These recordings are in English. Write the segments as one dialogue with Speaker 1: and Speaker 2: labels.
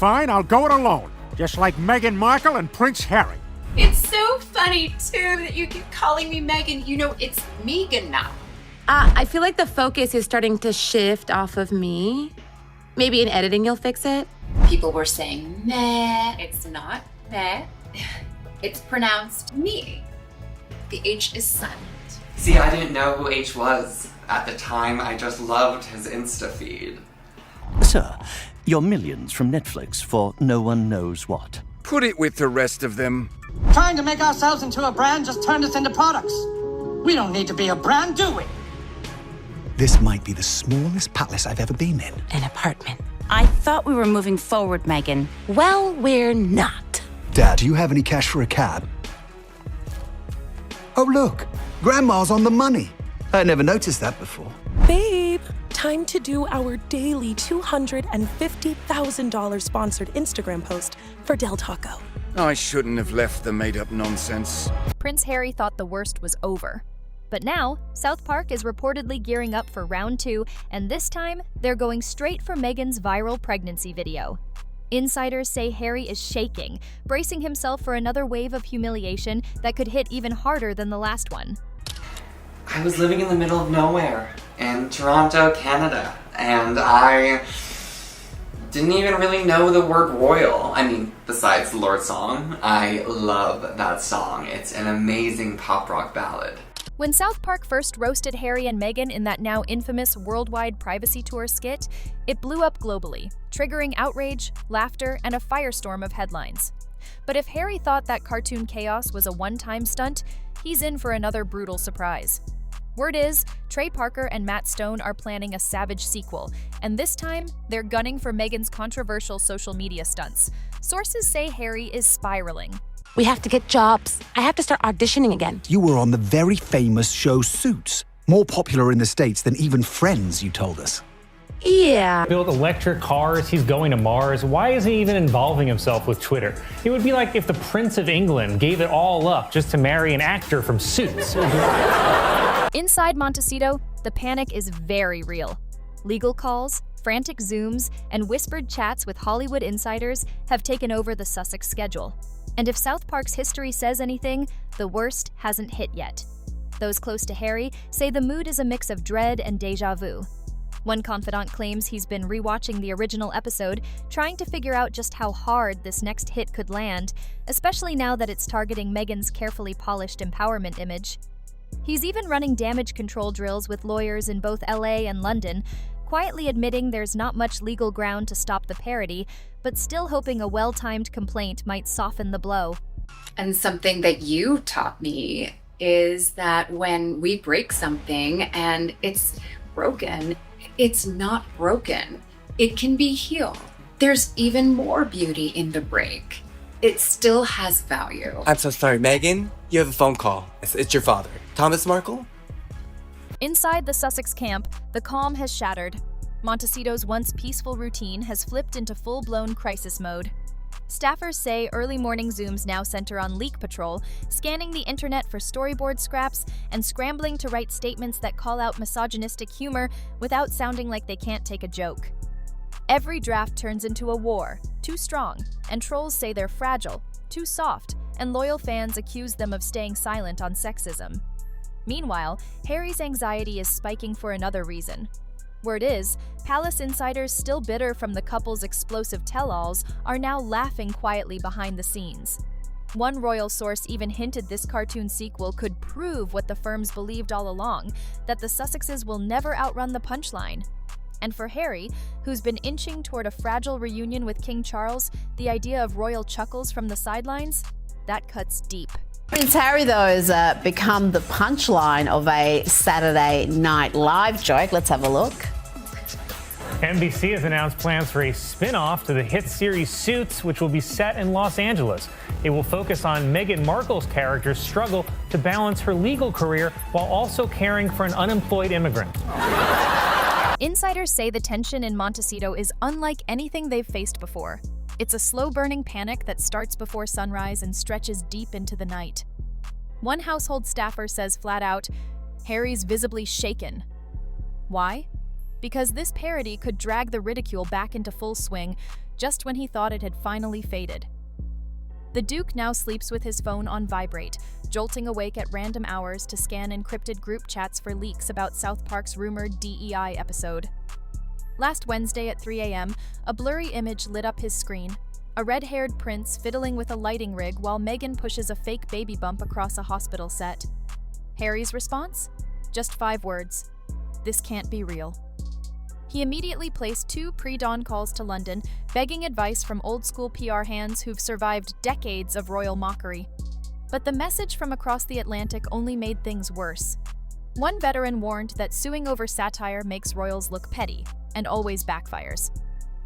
Speaker 1: fine, I'll go it alone. Just like Meghan Markle and Prince Harry.
Speaker 2: It's so funny, too, that you keep calling me Meghan. You know, it's Meghan now.
Speaker 3: I feel like the focus is starting to shift off of me. Maybe in editing you'll fix it.
Speaker 2: People were saying meh. It's not meh. It's pronounced me. The H is silent.
Speaker 4: See, I didn't know who H was. At the time, I just loved his Insta feed.
Speaker 5: Sir, your millions from Netflix for no one knows what.
Speaker 6: Put it with the rest of them.
Speaker 7: Trying to make ourselves into a brand just turned us into products. We don't need to be a brand, do we?
Speaker 8: This might be the smallest palace I've ever been in.
Speaker 3: An apartment.
Speaker 9: I thought we were moving forward, Meghan.
Speaker 3: Well, we're not.
Speaker 8: Dad, do you have any cash for a cab? Oh, look. Grandma's on the money. I never noticed that before.
Speaker 10: Babe, time to do our daily $250,000 sponsored Instagram post for Del Taco.
Speaker 6: I shouldn't have left the made-up nonsense.
Speaker 11: Prince Harry thought the worst was over. But now, South Park is reportedly gearing up for round 2, and this time, they're going straight for Meghan's viral pregnancy video. Insiders say Harry is shaking, bracing himself for another wave of humiliation that could hit even harder than the last one.
Speaker 4: I was living in the middle of nowhere in Toronto, Canada, and I didn't even really know the word royal. I mean, besides the Lord song. I love that song. It's an amazing pop rock ballad.
Speaker 11: When South Park first roasted Harry and Meghan in that now infamous worldwide privacy tour skit, it blew up globally, triggering outrage, laughter, and a firestorm of headlines. But if Harry thought that cartoon chaos was a one-time stunt, he's in for another brutal surprise. Word is, Trey Parker and Matt Stone are planning a savage sequel, and this time, they're gunning for Meghan's controversial social media stunts. Sources say Harry is spiraling.
Speaker 3: We have to get jobs. I have to start auditioning again.
Speaker 8: You were on the very famous show Suits. More popular in the States than even Friends, you told us.
Speaker 3: Yeah.
Speaker 12: Built electric cars, he's going to Mars. Why isn't he even involving himself with Twitter? It would be like if the Prince of England gave it all up just to marry an actor from Suits.
Speaker 11: Inside Montecito, the panic is very real. Legal calls, frantic Zooms, and whispered chats with Hollywood insiders have taken over the Sussex schedule. And if South Park's history says anything, the worst hasn't hit yet. Those close to Harry say the mood is a mix of dread and déjà vu. One confidant claims he's been rewatching the original episode, trying to figure out just how hard this next hit could land, especially now that it's targeting Meghan's carefully polished empowerment image. He's even running damage control drills with lawyers in both LA and London, quietly admitting there's not much legal ground to stop the parody, but still hoping a well-timed complaint might soften the blow.
Speaker 2: And something that you taught me is that when we break something and it's broken, it's not broken. It can be healed. There's even more beauty in the break. It still has value.
Speaker 13: I'm so sorry, Meghan. You have a phone call. It's your father. Thomas Markle?
Speaker 11: Inside the Sussex camp, the calm has shattered. Montecito's once peaceful routine has flipped into full-blown crisis mode. Staffers say early morning Zooms now center on leak patrol, scanning the internet for storyboard scraps, and scrambling to write statements that call out misogynistic humor without sounding like they can't take a joke. Every draft turns into a war, too strong, and trolls say they're fragile, too soft, and loyal fans accuse them of staying silent on sexism. Meanwhile, Harry's anxiety is spiking for another reason. Word is, palace insiders still bitter from the couple's explosive tell-alls are now laughing quietly behind the scenes. One royal source even hinted this cartoon sequel could prove what the firms believed all along, that the Sussexes will never outrun the punchline. And for Harry, who's been inching toward a fragile reunion with King Charles, the idea of royal chuckles from the sidelines, that cuts deep.
Speaker 9: Prince Harry, though, has become the punchline of a Saturday Night Live joke. Let's have a look.
Speaker 12: NBC has announced plans for a spin-off to the hit series Suits, which will be set in Los Angeles. It will focus on Meghan Markle's character's struggle to balance her legal career while also caring for an unemployed immigrant.
Speaker 11: Insiders say the tension in Montecito is unlike anything they've faced before. It's a slow-burning panic that starts before sunrise and stretches deep into the night. One household staffer says flat out, Harry's visibly shaken. Why? because this parody could drag the ridicule back into full swing just when he thought it had finally faded. The Duke now sleeps with his phone on vibrate, jolting awake at random hours to scan encrypted group chats for leaks about South Park's rumored DEI episode. Last Wednesday at 3 a.m., a blurry image lit up his screen. A red-haired prince fiddling with a lighting rig while Meghan pushes a fake baby bump across a hospital set. Harry's response? Just 5 words. This can't be real. He immediately placed 2 pre-dawn calls to London, begging advice from old-school PR hands who've survived decades of royal mockery. But the message from across the Atlantic only made things worse. One veteran warned that suing over satire makes royals look petty, and always backfires.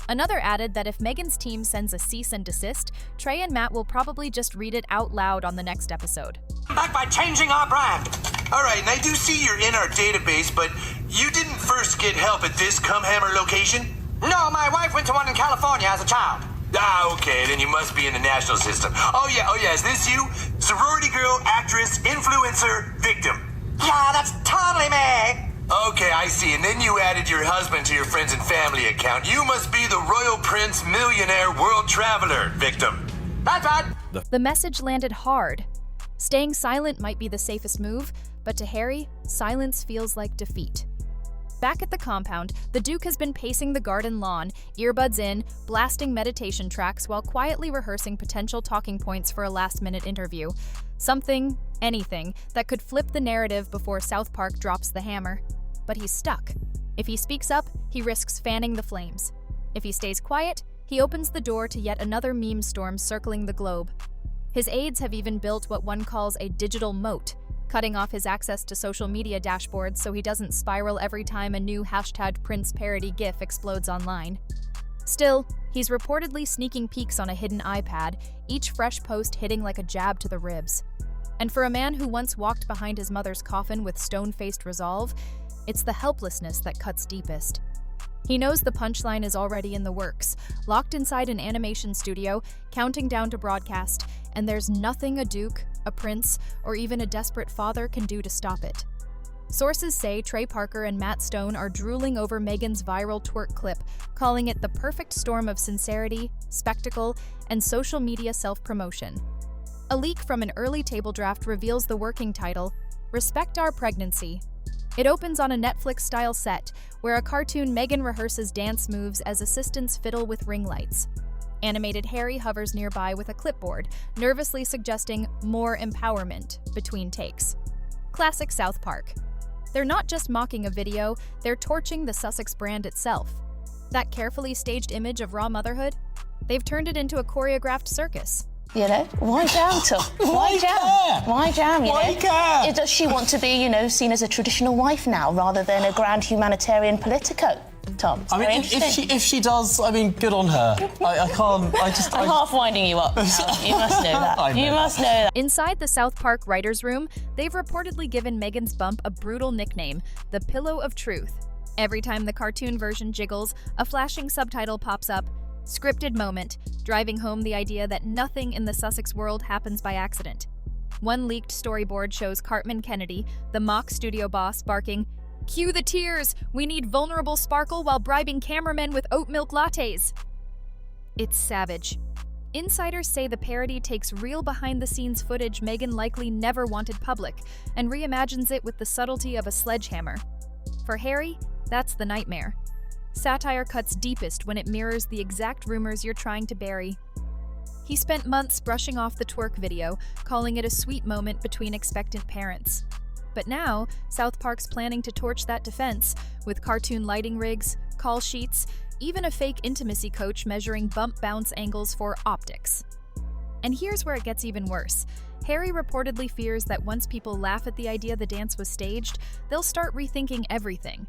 Speaker 11: Another added that if Meghan's team sends a cease and desist, Trey and Matt will probably just read it out loud on the next episode.
Speaker 14: Back by changing our brand. All right, and I do see you're in our database, but you didn't first get help at this Cumhammer location?
Speaker 7: No, my wife went to one in California as a child.
Speaker 14: Ah, okay, then you must be in the national system. Oh yeah, is this you? Sorority girl, actress, influencer, victim.
Speaker 7: Yeah, that's totally me.
Speaker 14: Okay, I see, and then you added your husband to your friends and family account. You must be the Royal Prince Millionaire World Traveler, victim.
Speaker 7: That's right.
Speaker 11: The message landed hard. Staying silent might be the safest move, but to Harry, silence feels like defeat. Back at the compound, the Duke has been pacing the garden lawn, earbuds in, blasting meditation tracks while quietly rehearsing potential talking points for a last-minute interview. Something, anything, that could flip the narrative before South Park drops the hammer. But he's stuck. If he speaks up, he risks fanning the flames. If he stays quiet, he opens the door to yet another meme storm circling the globe. His aides have even built what one calls a digital moat, cutting off his access to social media dashboards so he doesn't spiral every time a new #Prince parody gif explodes online. Still, he's reportedly sneaking peeks on a hidden iPad, each fresh post hitting like a jab to the ribs. And for a man who once walked behind his mother's coffin with stone-faced resolve, it's the helplessness that cuts deepest. He knows the punchline is already in the works, locked inside an animation studio, counting down to broadcast, and there's nothing a duke, a prince, or even a desperate father can do to stop it. Sources say Trey Parker and Matt Stone are drooling over Meghan's viral twerk clip, calling it the perfect storm of sincerity, spectacle, and social media self-promotion. A leak from an early table draft reveals the working title, Respect Our Pregnancy. It opens on a Netflix-style set, where a cartoon Meghan rehearses dance moves as assistants fiddle with ring lights. Animated Harry hovers nearby with a clipboard, nervously suggesting more empowerment between takes. Classic South Park. They're not just mocking a video, they're torching the Sussex brand itself. That carefully staged image of raw motherhood? They've turned it into a choreographed circus.
Speaker 15: You know, why jam, Tom? Why jam? Why jam, you know? Does she want to be, seen as a traditional wife now rather than a grand humanitarian politico, Tom?
Speaker 13: I mean, if she does, good on her. I'm
Speaker 15: half winding you up now. You must know that. You must know that.
Speaker 11: Inside the South Park writers' room, they've reportedly given Meghan's bump a brutal nickname, the Pillow of Truth. Every time the cartoon version jiggles, a flashing subtitle pops up, scripted moment, driving home the idea that nothing in the Sussex world happens by accident. One leaked storyboard shows Cartman Kennedy, the mock studio boss, barking, "Cue the tears! We need vulnerable sparkle while bribing cameramen with oat milk lattes!" It's savage. Insiders say the parody takes real behind-the-scenes footage Meghan likely never wanted public and reimagines it with the subtlety of a sledgehammer. For Harry, that's the nightmare. Satire cuts deepest when it mirrors the exact rumors you're trying to bury. He spent months brushing off the twerk video, calling it a sweet moment between expectant parents. But now, South Park's planning to torch that defense, with cartoon lighting rigs, call sheets, even a fake intimacy coach measuring bump bounce angles for optics. And here's where it gets even worse. Harry reportedly fears that once people laugh at the idea the dance was staged, they'll start rethinking everything.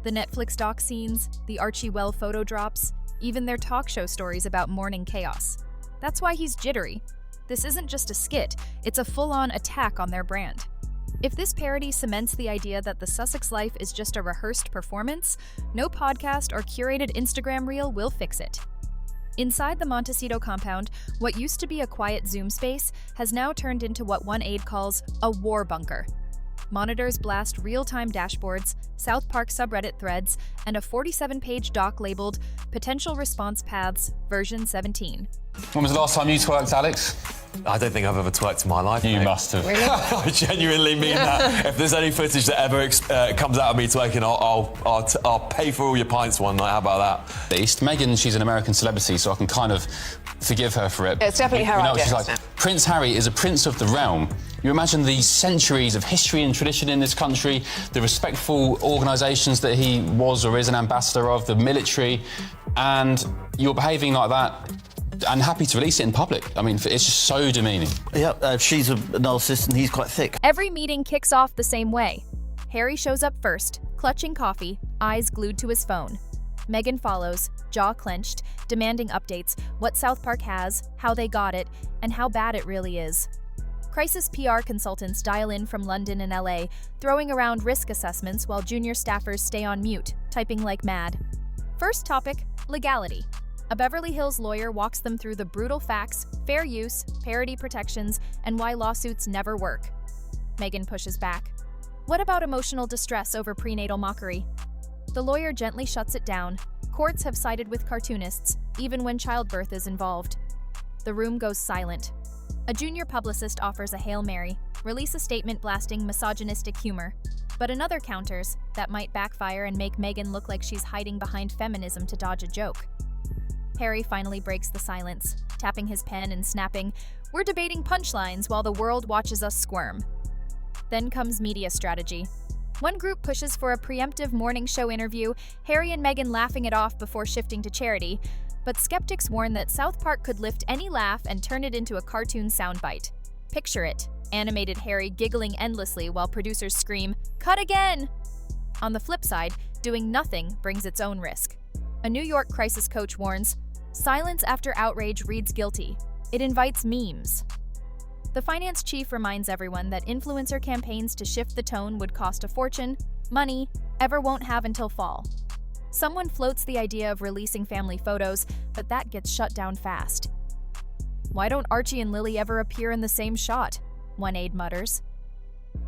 Speaker 11: The Netflix doc scenes, the Archie Well photo drops, even their talk show stories about morning chaos. That's why he's jittery. This isn't just a skit, it's a full-on attack on their brand. If this parody cements the idea that the Sussex life is just a rehearsed performance, no podcast or curated Instagram reel will fix it. Inside the Montecito compound, what used to be a quiet Zoom space has now turned into what one aide calls a war bunker. monitors blast real-time dashboards, South Park subreddit threads, and a 47-page doc labeled Potential Response Paths version 17.
Speaker 16: When was the last time you twerked, Alex?
Speaker 17: I don't think I've ever twerked in my life.
Speaker 16: You
Speaker 17: mate.
Speaker 16: must have.
Speaker 17: Really? I genuinely mean that. If there's any footage that ever comes out of me twerking, I'll pay for all your pints one night. How about that?
Speaker 16: Meghan, she's an American celebrity, so I can kind of forgive her for it.
Speaker 18: It's definitely her idea.
Speaker 16: She's like, Prince Harry is a prince of the realm. You imagine the centuries of history and tradition in this country, the respectful organisations that he was or is an ambassador of, the military, and you're behaving like that and happy to release it in public. I mean, it's just so demeaning.
Speaker 5: Yeah, she's a narcissist and he's quite thick.
Speaker 11: Every meeting kicks off the same way. Harry shows up first, clutching coffee, eyes glued to his phone. Meghan follows, jaw clenched, demanding updates, what South Park has, how they got it, and how bad it really is. Crisis PR consultants dial in from London and LA, throwing around risk assessments while junior staffers stay on mute, typing like mad. First topic, legality. A Beverly Hills lawyer walks them through the brutal facts, fair use, parody protections, and why lawsuits never work. Meghan pushes back. What about emotional distress over prenatal mockery? The lawyer gently shuts it down. Courts have sided with cartoonists, even when childbirth is involved. The room goes silent. A junior publicist offers a Hail Mary, release a statement blasting misogynistic humor. But another counters that might backfire and make Meghan look like she's hiding behind feminism to dodge a joke. Harry finally breaks the silence, tapping his pen and snapping, "We're debating punchlines while the world watches us squirm." Then comes media strategy. One group pushes for a preemptive morning show interview, Harry and Meghan laughing it off before shifting to charity. But skeptics warn that South Park could lift any laugh and turn it into a cartoon soundbite. Picture it, animated Harry giggling endlessly while producers scream, "Cut again!" On the flip side, doing nothing brings its own risk. A New York crisis coach warns, "Silence after outrage reads guilty. It invites memes." The finance chief reminds everyone that influencer campaigns to shift the tone would cost a fortune, money, ever won't have until fall. Someone floats the idea of releasing family photos, but that gets shut down fast. "Why don't Archie and Lily ever appear in the same shot?" one aide mutters.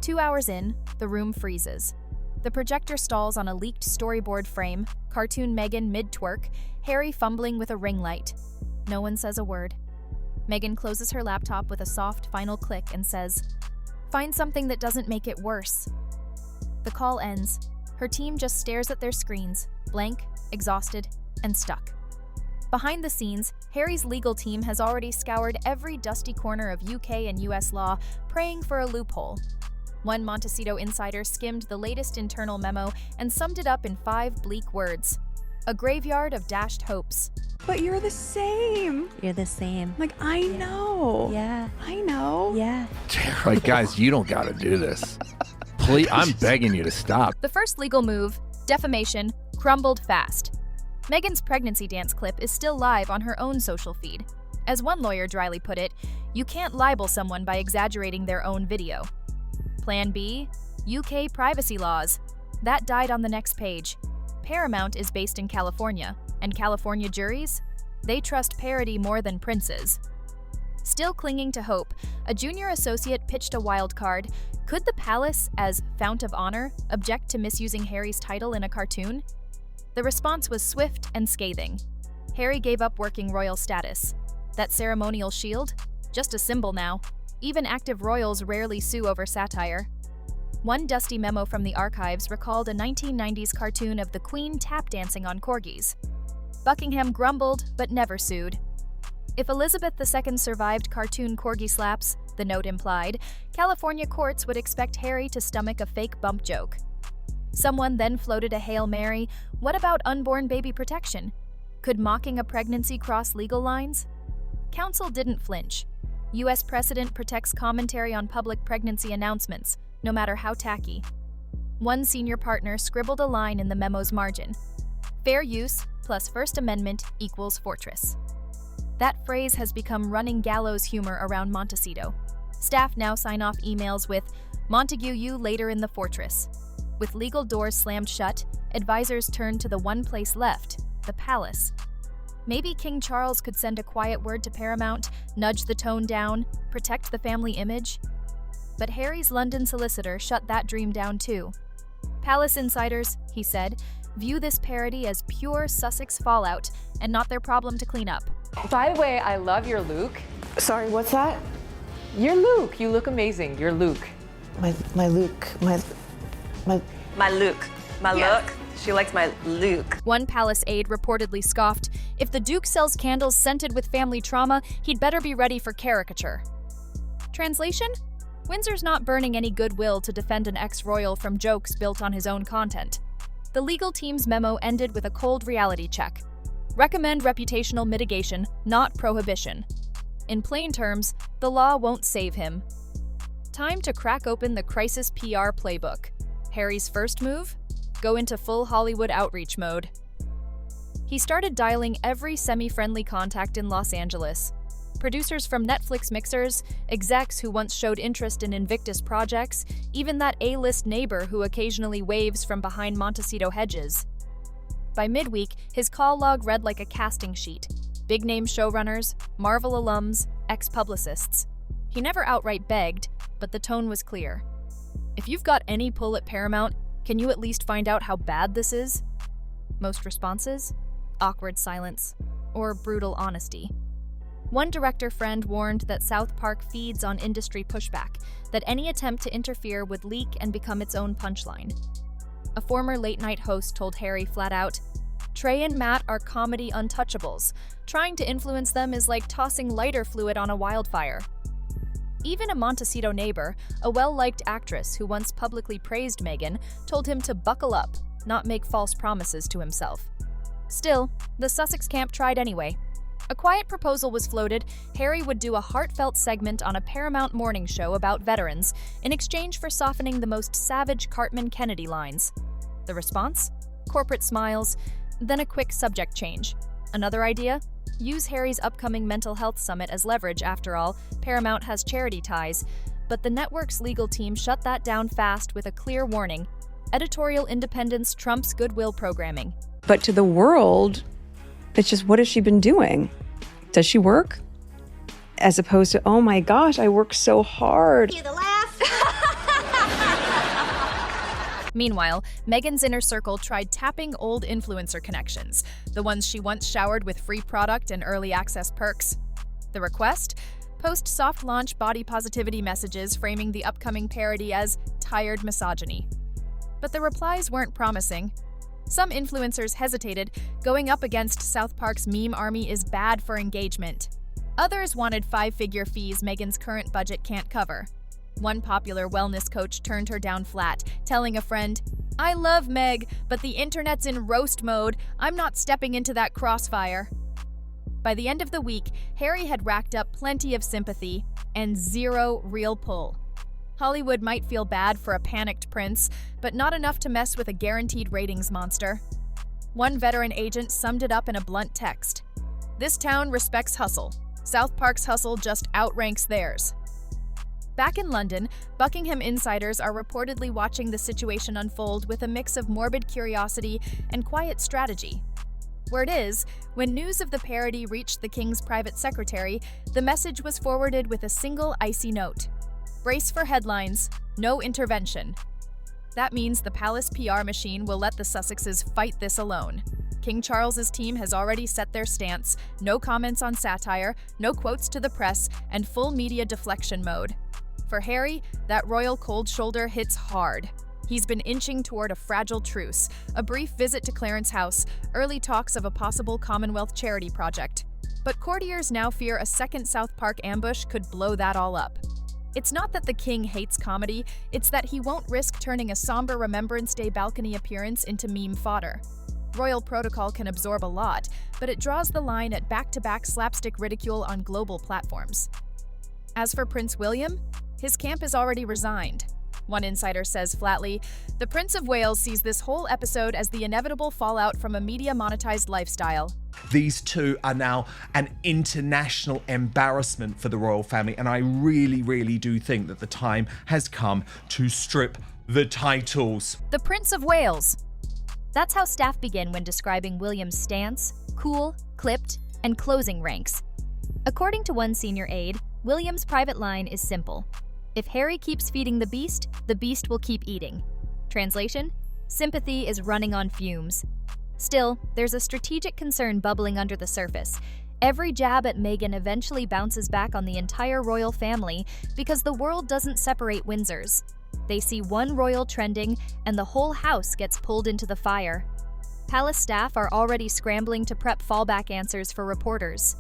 Speaker 11: 2 hours in, the room freezes. The projector stalls on a leaked storyboard frame, cartoon Meghan mid-twerk, Harry fumbling with a ring light. No one says a word. Meghan closes her laptop with a soft final click and says, "Find something that doesn't make it worse." The call ends. Her team just stares at their screens, blank, exhausted, and stuck. Behind the scenes, Harry's legal team has already scoured every dusty corner of UK and US law, praying for a loophole. One Montecito insider skimmed the latest internal memo and summed it up in 5 bleak words. A graveyard of dashed hopes.
Speaker 19: But you're the same.
Speaker 20: You're the same.
Speaker 19: Like, I know.
Speaker 20: Yeah.
Speaker 19: I know.
Speaker 20: Yeah.
Speaker 21: Like, guys, you don't gotta do this. Please, I'm begging you to stop.
Speaker 11: The first legal move, defamation, crumbled fast. Meghan's pregnancy dance clip is still live on her own social feed. As one lawyer dryly put it, you can't libel someone by exaggerating their own video. Plan B, UK privacy laws. That died on the next page. Paramount is based in California, and California juries? They trust Parody more than princes. Still clinging to hope, a junior associate pitched a wild card. Could the palace, as fount of honor, object to misusing Harry's title in a cartoon? The response was swift and scathing. Harry gave up working royal status. That ceremonial shield? Just a symbol now. Even active royals rarely sue over satire. One dusty memo from the archives recalled a 1990s cartoon of the Queen tap dancing on corgis. Buckingham grumbled, but never sued. If Elizabeth II survived cartoon corgi slaps, the note implied, California courts would expect Harry to stomach a fake bump joke. Someone then floated a Hail Mary, what about unborn baby protection? Could mocking a pregnancy cross legal lines? Counsel didn't flinch. U.S. precedent protects commentary on public pregnancy announcements, no matter how tacky. One senior partner scribbled a line in the memo's margin. Fair use plus First Amendment equals fortress. That phrase has become running gallows humor around Montecito. Staff now sign off emails with, "Montague you later in the fortress." With legal doors slammed shut, advisors turn to the one place left, the palace. Maybe King Charles could send a quiet word to Paramount, nudge the tone down, protect the family image. But Harry's London solicitor shut that dream down too. Palace insiders, he said, view this parody as pure Sussex fallout and not their problem to clean up.
Speaker 18: By the way, I love your Luke. Sorry, what's that? You're Luke. You look amazing. You're Luke.
Speaker 20: My Luke. My Luke. My look. She likes my Luke.
Speaker 11: One palace aide reportedly scoffed, if the Duke sells candles scented with family trauma, he'd better be ready for caricature. Translation? Windsor's not burning any goodwill to defend an ex-royal from jokes built on his own content. The legal team's memo ended with a cold reality check. Recommend reputational mitigation, not prohibition. In plain terms, the law won't save him. Time to crack open the crisis PR playbook. Harry's first move? Go into full Hollywood outreach mode. He started dialing every semi-friendly contact in Los Angeles. Producers from Netflix mixers, execs who once showed interest in Invictus projects, even that A-list neighbor who occasionally waves from behind Montecito hedges. By midweek, his call log read like a casting sheet. Big-name showrunners, Marvel alums, ex-publicists. He never outright begged, but the tone was clear. If you've got any pull at Paramount, can you at least find out how bad this is? Most responses? Awkward silence, or brutal honesty. One director friend warned that South Park feeds on industry pushback, that any attempt to interfere would leak and become its own punchline. A former late-night host told Harry flat out, Trey and Matt are comedy untouchables. Trying to influence them is like tossing lighter fluid on a wildfire. Even a Montecito neighbor, a well-liked actress who once publicly praised Meghan, told him to buckle up, not make false promises to himself. Still, the Sussex camp tried anyway. A quiet proposal was floated. Harry would do a heartfelt segment on a Paramount morning show about veterans in exchange for softening the most savage Cartman-Kennedy lines. The response? Corporate smiles, then a quick subject change. Another idea? Use Harry's upcoming mental health summit as leverage. After all, Paramount has charity ties. But the network's legal team shut that down fast with a clear warning. Editorial independence trumps goodwill programming.
Speaker 22: But to the world, it's just, what has she been doing? Does she work? As opposed to, oh my gosh, I work so hard.
Speaker 20: Cue the laugh.
Speaker 11: Meanwhile, Meghan's inner circle tried tapping old influencer connections, the ones she once showered with free product and early access perks. The request? Post soft launch body positivity messages framing the upcoming parody as tired misogyny. But the replies weren't promising. Some influencers hesitated, going up against South Park's meme army is bad for engagement. Others wanted five-figure fees Meghan's current budget can't cover. One popular wellness coach turned her down flat, telling a friend, I love Meg, but the internet's in roast mode. I'm not stepping into that crossfire. By the end of the week, Harry had racked up plenty of sympathy and zero real pull. Hollywood might feel bad for a panicked prince, but not enough to mess with a guaranteed ratings monster. One veteran agent summed it up in a blunt text. This town respects hustle. South Park's hustle just outranks theirs. Back in London, Buckingham insiders are reportedly watching the situation unfold with a mix of morbid curiosity and quiet strategy. Word is, when news of the parody reached the King's private secretary, the message was forwarded with a single icy note. Brace for headlines, no intervention. That means the palace PR machine will let the Sussexes fight this alone. King Charles's team has already set their stance, no comments on satire, no quotes to the press, and full media deflection mode. For Harry, that royal cold shoulder hits hard. He's been inching toward a fragile truce, a brief visit to Clarence House, early talks of a possible Commonwealth charity project. But courtiers now fear a second South Park ambush could blow that all up. It's not that the king hates comedy, it's that he won't risk turning a somber Remembrance Day balcony appearance into meme fodder. Royal protocol can absorb a lot, but it draws the line at back-to-back slapstick ridicule on global platforms. As for Prince William, his camp is already resigned. One insider says flatly, the Prince of Wales sees this whole episode as the inevitable fallout from a media-monetized lifestyle.
Speaker 23: These two are now an international embarrassment for the royal family, and I really, really do think that the time has come to strip the titles.
Speaker 11: The Prince of Wales. That's how staff begin when describing William's stance, cool, clipped, and closing ranks. According to one senior aide, William's private line is simple. If Harry keeps feeding the beast will keep eating. Translation? Sympathy is running on fumes. Still, there's a strategic concern bubbling under the surface. Every jab at Meghan eventually bounces back on the entire royal family because the world doesn't separate Windsors. They see one royal trending, and the whole house gets pulled into the fire. Palace staff are already scrambling to prep fallback answers for reporters.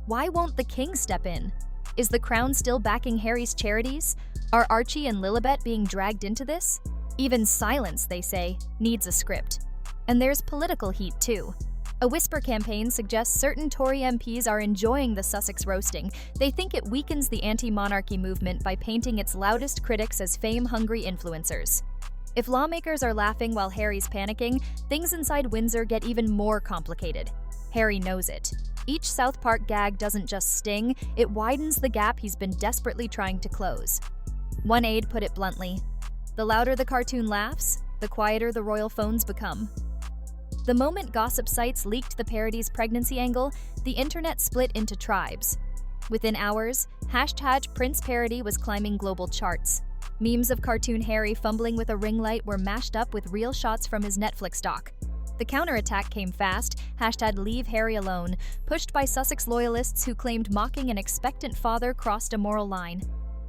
Speaker 11: Why won't the king step in? Is the crown still backing Harry's charities? Are Archie and Lilibet being dragged into this? Even silence, they say, needs a script. And there's political heat, too. A whisper campaign suggests certain Tory MPs are enjoying the Sussex roasting. They think it weakens the anti-monarchy movement by painting its loudest critics as fame-hungry influencers. If lawmakers are laughing while Harry's panicking, things inside Windsor get even more complicated. Harry knows it. Each South Park gag doesn't just sting, it widens the gap he's been desperately trying to close. One aide put it bluntly, "The louder the cartoon laughs, the quieter the royal phones become." The moment gossip sites leaked the parody's pregnancy angle, the internet split into tribes. Within hours, #PrinceParody was climbing global charts. Memes of cartoon Harry fumbling with a ring light were mashed up with real shots from his Netflix doc. The counterattack came fast, #LeaveHarryAlone, pushed by Sussex loyalists who claimed mocking an expectant father crossed a moral line.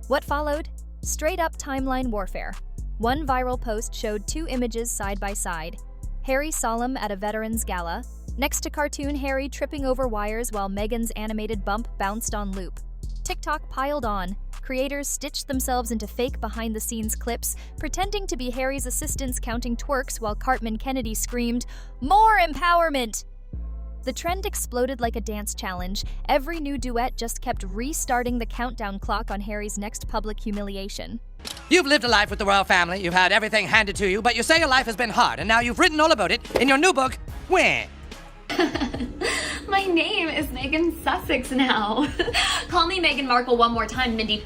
Speaker 11: What followed? Straight-up timeline warfare. One viral post showed two images side by side. Harry solemn at a veterans gala, next to cartoon Harry tripping over wires while Meghan's animated bump bounced on loop. TikTok piled on. Creators stitched themselves into fake behind-the-scenes clips, pretending to be Harry's assistants counting twerks while Cartman Kennedy screamed, "More empowerment!" The trend exploded like a dance challenge. Every new duet just kept restarting the countdown clock on Harry's next public humiliation.
Speaker 7: You've lived a life with the royal family, you've had everything handed to you, but you say your life has been hard, and now you've written all about it in your new book, When?
Speaker 1: My name is Meghan Sussex now. Call me Meghan Markle one more time, Mindy.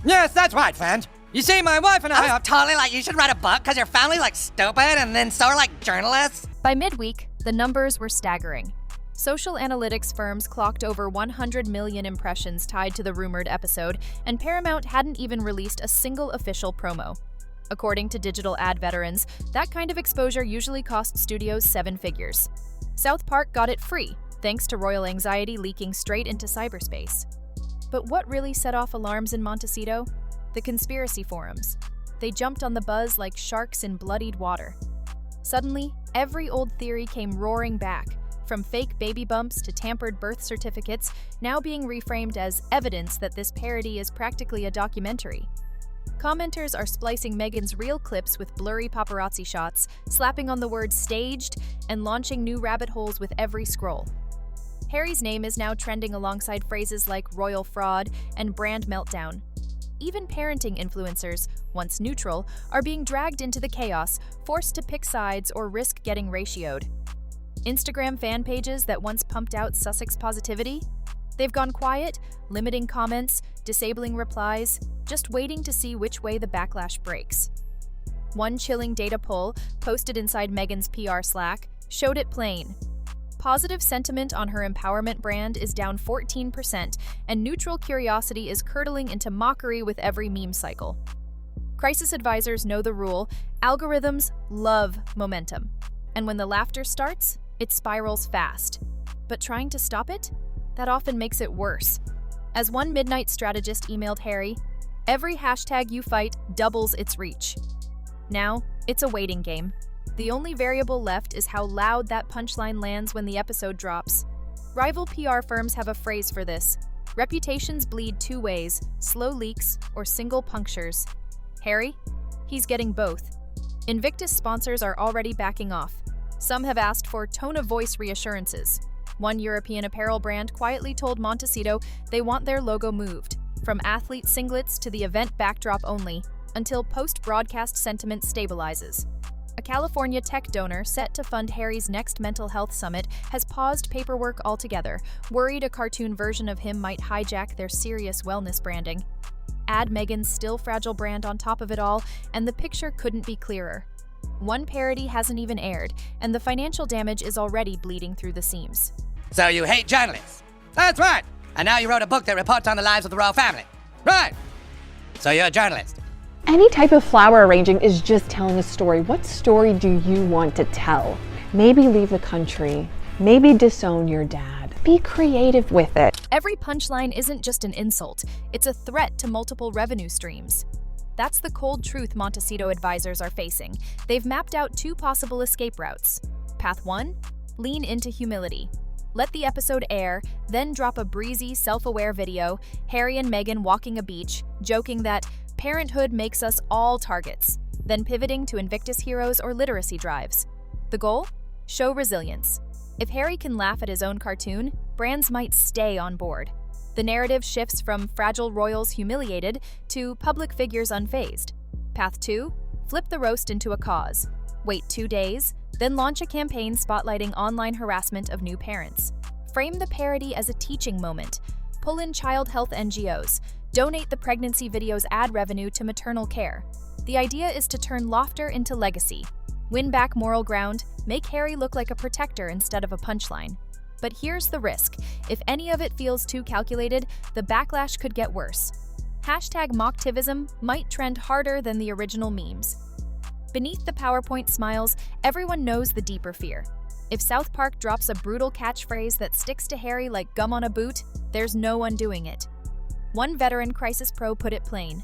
Speaker 7: Yes, that's right, friend. You see, my wife and I are totally like, you should write a book because your family's like stupid, and then so are like journalists.
Speaker 11: By midweek, the numbers were staggering. Social analytics firms clocked over 100 million impressions tied to the rumored episode, and Paramount hadn't even released a single official promo. According to digital ad veterans, that kind of exposure usually costs studios 7 figures. South Park got it free, thanks to royal anxiety leaking straight into cyberspace. But what really set off alarms in Montecito? The conspiracy forums. They jumped on the buzz like sharks in bloodied water. Suddenly, every old theory came roaring back, from fake baby bumps to tampered birth certificates, now being reframed as evidence that this parody is practically a documentary. Commenters are splicing Meghan's real clips with blurry paparazzi shots, slapping on the word staged, and launching new rabbit holes with every scroll. Harry's name is now trending alongside phrases like royal fraud and brand meltdown. Even parenting influencers, once neutral, are being dragged into the chaos, forced to pick sides or risk getting ratioed. Instagram fan pages that once pumped out Sussex positivity? They've gone quiet, limiting comments, disabling replies, just waiting to see which way the backlash breaks. One chilling data poll, posted inside Meghan's PR Slack, showed it plain. Positive sentiment on her empowerment brand is down 14%, and neutral curiosity is curdling into mockery with every meme cycle. Crisis advisors know the rule: algorithms love momentum. And when the laughter starts, it spirals fast. But trying to stop it? That often makes it worse. As one midnight strategist emailed Harry, every hashtag you fight doubles its reach. Now, it's a waiting game. The only variable left is how loud that punchline lands when the episode drops. Rival PR firms have a phrase for this. Reputations bleed 2 ways, slow leaks or single punctures. Harry? He's getting both. Invictus sponsors are already backing off. Some have asked for tone-of-voice reassurances. One European apparel brand quietly told Montecito they want their logo moved, from athlete singlets to the event backdrop only, until post-broadcast sentiment stabilizes. A California tech donor set to fund Harry's next mental health summit has paused paperwork altogether, worried a cartoon version of him might hijack their serious wellness branding. Add Meghan's still fragile brand on top of it all, and the picture couldn't be clearer. One parody hasn't even aired, and the financial damage is already bleeding through the seams.
Speaker 7: So you hate journalists? That's right. And now you wrote a book that reports on the lives of the royal family. Right. So you're a journalist?
Speaker 4: Any type of flower arranging is just telling a story. What story do you want to tell? Maybe leave the country. Maybe disown your dad. Be creative with it.
Speaker 11: Every punchline isn't just an insult, it's a threat to multiple revenue streams. That's the cold truth Montecito advisors are facing. They've mapped out 2 possible escape routes. Path 1, lean into humility. Let the episode air, then drop a breezy, self-aware video, Harry and Meghan walking a beach, joking that parenthood makes us all targets, then pivoting to Invictus heroes or literacy drives. The goal? Show resilience. If Harry can laugh at his own cartoon, brands might stay on board. The narrative shifts from fragile royals humiliated to public figures unfazed. Path 2, flip the roast into a cause. Wait 2 days, then launch a campaign spotlighting online harassment of new parents. Frame the parody as a teaching moment. Pull in child health NGOs. Donate the pregnancy video's ad revenue to maternal care. The idea is to turn laughter into legacy. Win back moral ground, make Harry look like a protector instead of a punchline. But here's the risk. If any of it feels too calculated, the backlash could get worse. #mocktivism might trend harder than the original memes. Beneath the PowerPoint smiles, everyone knows the deeper fear. If South Park drops a brutal catchphrase that sticks to Harry like gum on a boot, there's no undoing it. One veteran crisis pro put it plain.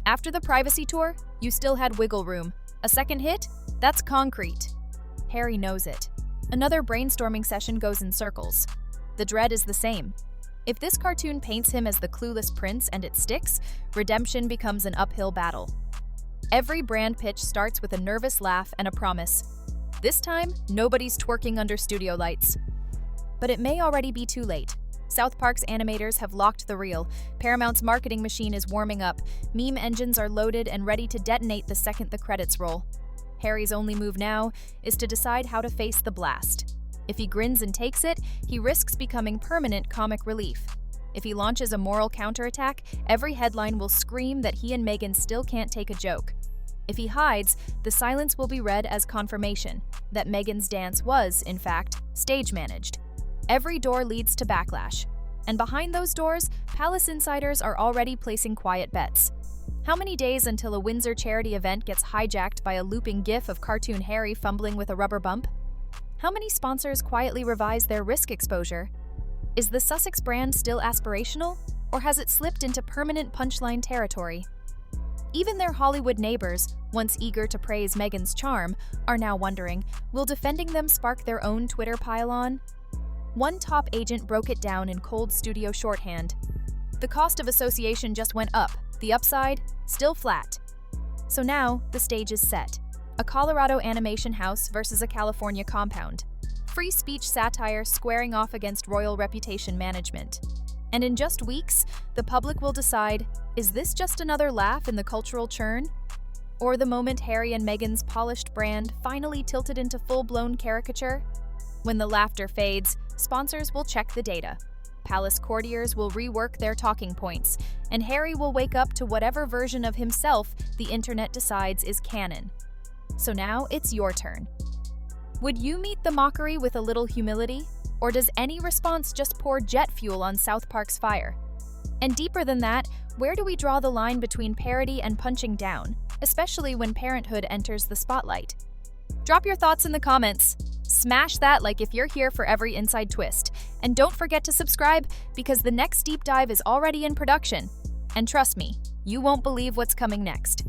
Speaker 11: After the privacy tour, you still had wiggle room. A second hit? That's concrete. Harry knows it. Another brainstorming session goes in circles. The dread is the same. If this cartoon paints him as the clueless prince and it sticks, redemption becomes an uphill battle. Every brand pitch starts with a nervous laugh and a promise. This time, nobody's twerking under studio lights. But it may already be too late. South Park's animators have locked the reel. Paramount's marketing machine is warming up. Meme engines are loaded and ready to detonate the second the credits roll. Harry's only move now is to decide how to face the blast. If he grins and takes it, he risks becoming permanent comic relief. If he launches a moral counterattack, every headline will scream that he and Meghan still can't take a joke. If he hides, the silence will be read as confirmation that Meghan's dance was, in fact, stage-managed. Every door leads to backlash. And behind those doors, Palace insiders are already placing quiet bets. How many days until a Windsor charity event gets hijacked by a looping gif of cartoon Harry fumbling with a rubber bump? How many sponsors quietly revise their risk exposure? Is the Sussex brand still aspirational, or has it slipped into permanent punchline territory? Even their Hollywood neighbors, once eager to praise Meghan's charm, are now wondering, will defending them spark their own Twitter pile-on? One top agent broke it down in cold studio shorthand. The cost of association just went up. The upside, still flat. So now, the stage is set. A Colorado animation house versus a California compound. Free speech satire squaring off against royal reputation management. And in just weeks, the public will decide, is this just another laugh in the cultural churn? Or the moment Harry and Meghan's polished brand finally tilted into full-blown caricature? When the laughter fades, sponsors will check the data. Palace courtiers will rework their talking points, and Harry will wake up to whatever version of himself the internet decides is canon. So now it's your turn. Would you meet the mockery with a little humility? Or does any response just pour jet fuel on South Park's fire? And deeper than that, where do we draw the line between parody and punching down, especially when parenthood enters the spotlight? Drop your thoughts in the comments. Smash that like if you're here for every inside twist. And don't forget to subscribe because the next deep dive is already in production. And trust me, you won't believe what's coming next.